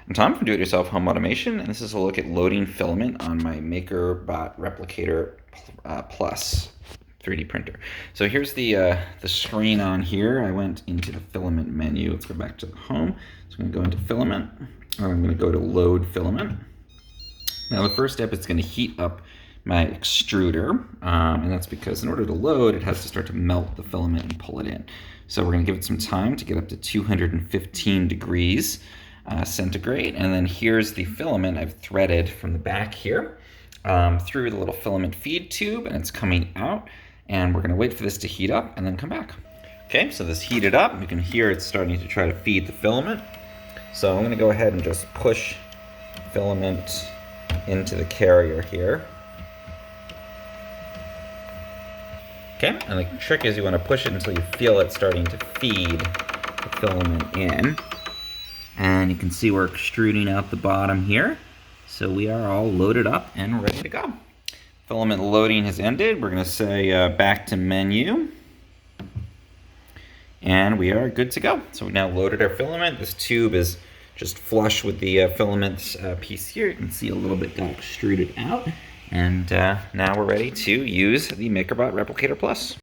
I'm Tom from Do-It-Yourself Home Automation, and this is a look at loading filament on my Makerbot Replicator Plus 3D printer. So here's the screen on here. I went into the filament menu. Let's go back to the home. So I'm going to go into filament, and I'm going to go to load filament. Now the first step is going to heat up my extruder, and that's because in order to load, it has to start to melt the filament and pull it in. So we're going to give it some time to get up to 215 degrees centigrade, and then here's the filament I've threaded from the back here through the little filament feed tube, and it's coming out, and we're going to wait for this to heat up and then come back. Okay, so this heated up. You can hear it's starting to try to feed the filament. So I'm going to go ahead and just push filament into the carrier here. Okay, and the trick is you want to push it until you feel it starting to feed the filament in. And you can see we're extruding out the bottom here. So we are all loaded up and ready to go. Filament loading has ended. We're going to say back to menu. And we are good to go. So we now loaded our filament. This tube is just flush with the filament piece here. You can see a little bit got extruded out. And now we're ready to use the Makerbot Replicator Plus.